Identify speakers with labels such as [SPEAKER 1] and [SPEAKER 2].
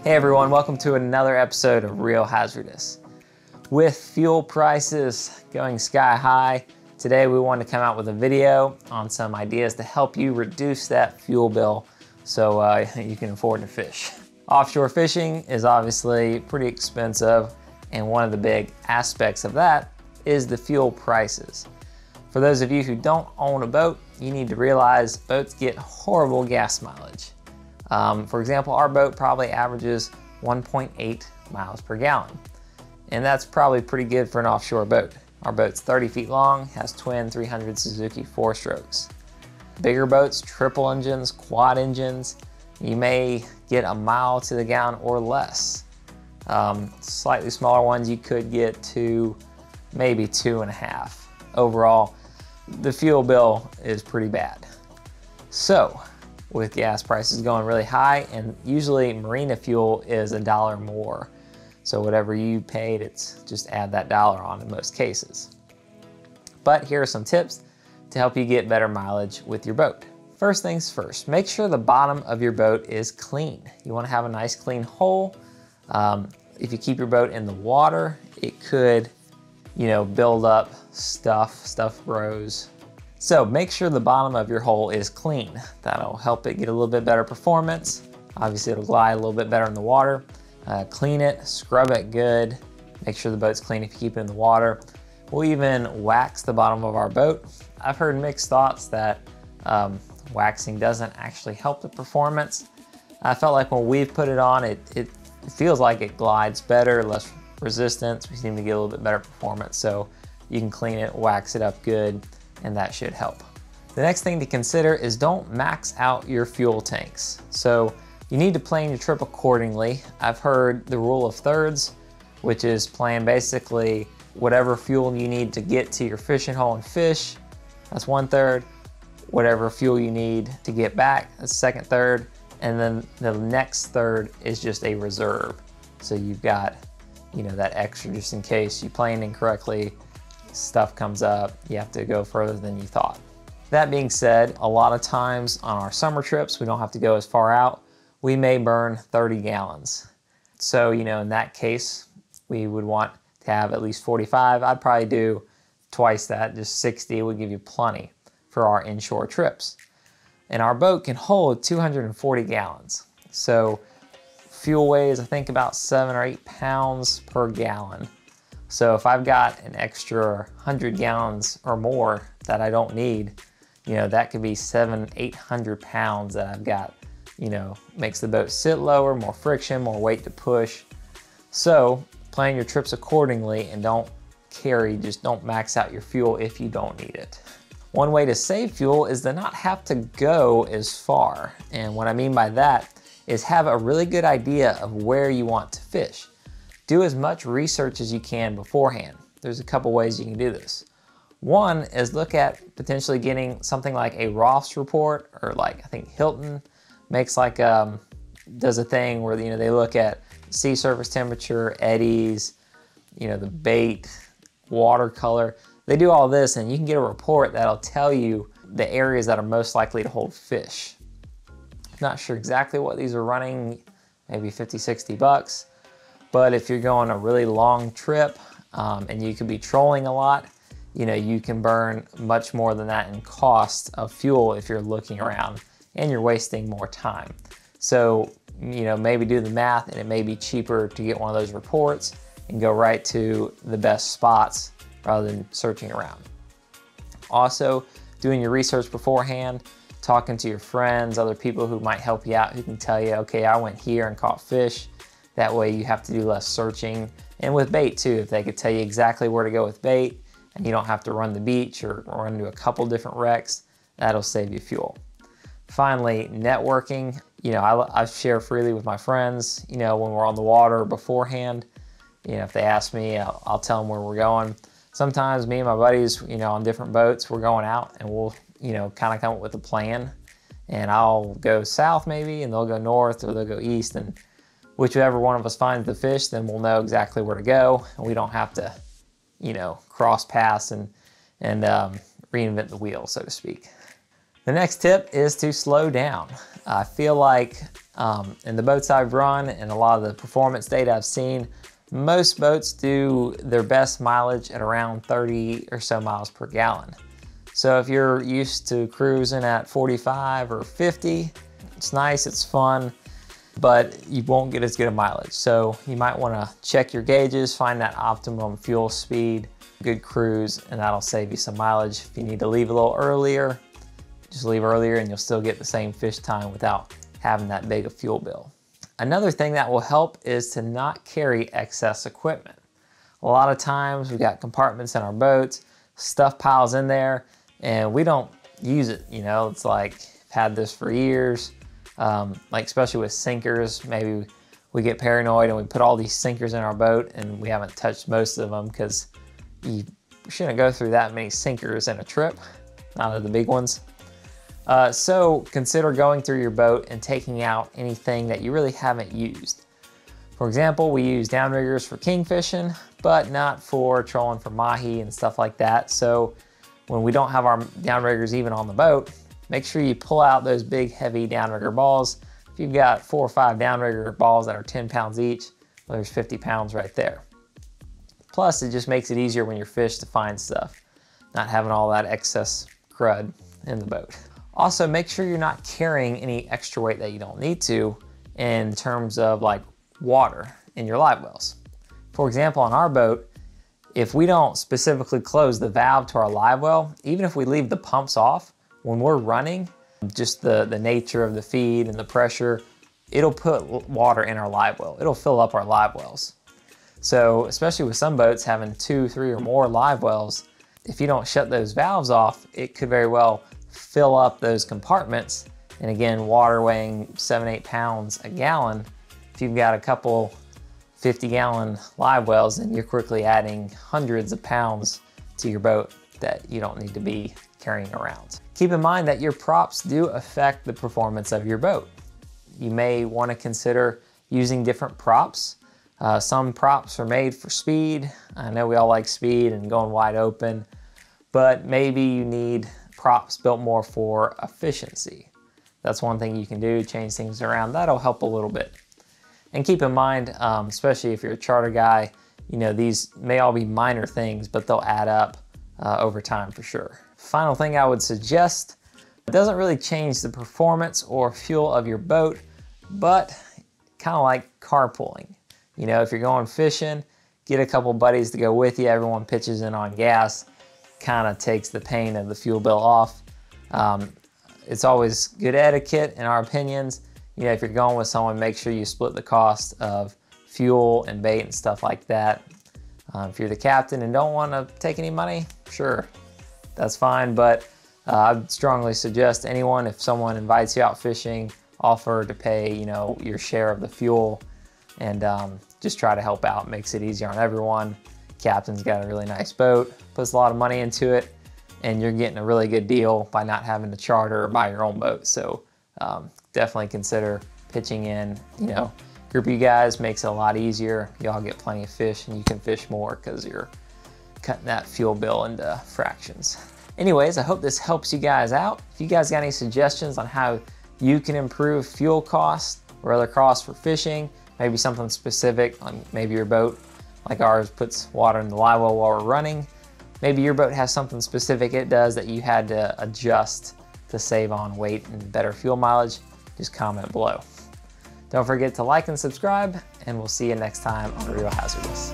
[SPEAKER 1] Hey everyone, welcome to another episode of Real Hazardous. With fuel prices going sky high, today we want to come out with a video on some ideas to help you reduce that fuel bill so you can afford to fish. Offshore fishing is obviously pretty expensive, and one of the big aspects of that is the fuel prices. For those of you who don't own a boat, you need to realize boats get horrible gas mileage. For example, our boat probably averages 1.8 miles per gallon. And that's probably pretty good for an offshore boat. Our boat's 30 feet long, has twin 300 Suzuki 4-strokes. Bigger boats, triple engines, quad engines, you may get a mile to the gallon or less. Slightly smaller ones, you could get to maybe 2.5. Overall, the fuel bill is pretty bad. So, with gas prices going really high, and usually marina fuel is $1 more. So whatever you paid, it's just add that $1 on in most cases. But here are some tips to help you get better mileage with your boat. First things first, make sure the bottom of your boat is clean. You want to have a nice clean hole. If you keep your boat in the water, it could, build up stuff grows. So make sure the bottom of your hole is clean. That'll help it get a little bit better performance. Obviously it'll glide a little bit better in the water. Clean it, scrub it good. Make sure the boat's clean if you keep it in the water. We'll even wax the bottom of our boat. I've heard mixed thoughts that waxing doesn't actually help the performance. I felt like when we've put it on, it feels like it glides better, less resistance. We seem to get a little bit better performance. So you can clean it, wax it up good, and that should help. The next thing to consider is don't max out your fuel tanks. So you need to plan your trip accordingly. I've heard the rule of thirds, which is plan basically whatever fuel you need to get to your fishing hole and fish, that's 1/3. Whatever fuel you need to get back, that's 2nd third. And then the next third is just a reserve. So you've got, that extra just in case you planned incorrectly, stuff comes up, you have to go further than you thought. That being said, a lot of times on our summer trips, we don't have to go as far out. We may burn 30 gallons. So, in that case, we would want to have at least 45. I'd probably do twice that, just 60 would give you plenty for our inshore trips. And our boat can hold 240 gallons. So fuel weighs, I think, about 7 or 8 pounds per gallon. So if I've got an extra 100 gallons or more that I don't need, that could be 700-800 pounds that I've got, makes the boat sit lower, more friction, more weight to push. So plan your trips accordingly and don't max out your fuel if you don't need it. One way to save fuel is to not have to go as far. And what I mean by that is have a really good idea of where you want to fish. Do as much research as you can beforehand. There's a couple ways you can do this. One is look at potentially getting something like a Ross report, or I think Hilton makes does a thing where they look at sea surface temperature, eddies, the bait, water color. They do all this and you can get a report that'll tell you the areas that are most likely to hold fish. Not sure exactly what these are running, maybe 50, 60 bucks. But if you're going a really long trip and you could be trolling a lot, you can burn much more than that in cost of fuel if you're looking around and you're wasting more time. So, maybe do the math, and it may be cheaper to get one of those reports and go right to the best spots rather than searching around. Also, doing your research beforehand, talking to your friends, other people who might help you out, who can tell you, okay, I went here and caught fish. That way you have to do less searching. And with bait too, if they could tell you exactly where to go with bait and you don't have to run the beach or run to a couple different wrecks, that'll save you fuel. Finally, networking. I share freely with my friends, when we're on the water beforehand. If they ask me, I'll tell them where we're going. Sometimes me and my buddies, on different boats, we're going out and we'll, kind of come up with a plan. And I'll go south maybe, and they'll go north, or they'll go east, and whichever one of us finds the fish, then we'll know exactly where to go, and we don't have to, cross paths and reinvent the wheel, so to speak. The next tip is to slow down. I feel like In the boats I've run and a lot of the performance data I've seen, most boats do their best mileage at around 30 or so miles per gallon. So if you're used to cruising at 45 or 50, it's nice, it's fun, but you won't get as good a mileage. So you might want to check your gauges, find that optimum fuel speed, good cruise, and that'll save you some mileage. If you need to leave a little earlier, just leave earlier and you'll still get the same fish time without having that big a fuel bill. Another thing that will help is to not carry excess equipment. A lot of times we've got compartments in our boats, stuff piles in there, and we don't use it. You know, it's like, I've had this for years, like especially with sinkers. Maybe we get paranoid and we put all these sinkers in our boat and we haven't touched most of them, because you shouldn't go through that many sinkers in a trip, not of the big ones. So consider going through your boat and taking out anything that you really haven't used. For example, we use downriggers for king fishing, but not for trolling for mahi and stuff like that. So when we don't have our downriggers even on the boat, make sure you pull out those big heavy downrigger balls. If you've got 4 or 5 downrigger balls that are 10 pounds each, well, there's 50 pounds right there. Plus, it just makes it easier when you're fish to find stuff, not having all that excess crud in the boat. Also, make sure you're not carrying any extra weight that you don't need to in terms of like water in your live wells. For example, on our boat, if we don't specifically close the valve to our live well, even if we leave the pumps off, when we're running, just the nature of the feed and the pressure, it'll put water in our live well. It'll fill up our live wells. So especially with some boats having 2, 3 or more live wells, if you don't shut those valves off, it could very well fill up those compartments. And again, water weighing 7, 8 pounds a gallon, if you've got a couple 50-gallon live wells, then you're quickly adding hundreds of pounds to your boat that you don't need to be carrying around. Keep in mind that your props do affect the performance of your boat. You may want to consider using different props. Some props are made for speed. I know we all like speed and going wide open, but maybe you need props built more for efficiency. That's one thing you can do, change things around. That'll help a little bit. And keep in mind, especially if you're a charter guy, you know, these may all be minor things, but they'll add up over time for sure. Final thing I would suggest, it doesn't really change the performance or fuel of your boat, but kind of like carpooling. You know, if you're going fishing, get a couple buddies to go with you, everyone pitches in on gas, kind of takes the pain of the fuel bill off. It's always good etiquette in our opinions. You know, if you're going with someone, make sure you split the cost of fuel and bait and stuff like that. If you're the captain and don't want to take any money, sure, that's fine. But I'd strongly suggest anyone, if someone invites you out fishing, offer to pay, you know, your share of the fuel, and just try to help out. Makes it easier on everyone. Captain's got a really nice boat, puts a lot of money into it, and you're getting a really good deal by not having to charter or buy your own boat. So definitely consider pitching in. You know, group of you guys makes it a lot easier. Y'all get plenty of fish and you can fish more because you're cutting that fuel bill into fractions. Anyways, I hope this helps you guys out. If you guys got any suggestions on how you can improve fuel costs or other costs for fishing, maybe something specific on maybe your boat, like ours puts water in the live well while we're running. Maybe your boat has something specific it does that you had to adjust to save on weight and better fuel mileage, just comment below. Don't forget to like and subscribe, and we'll see you next time on Real Hazardous.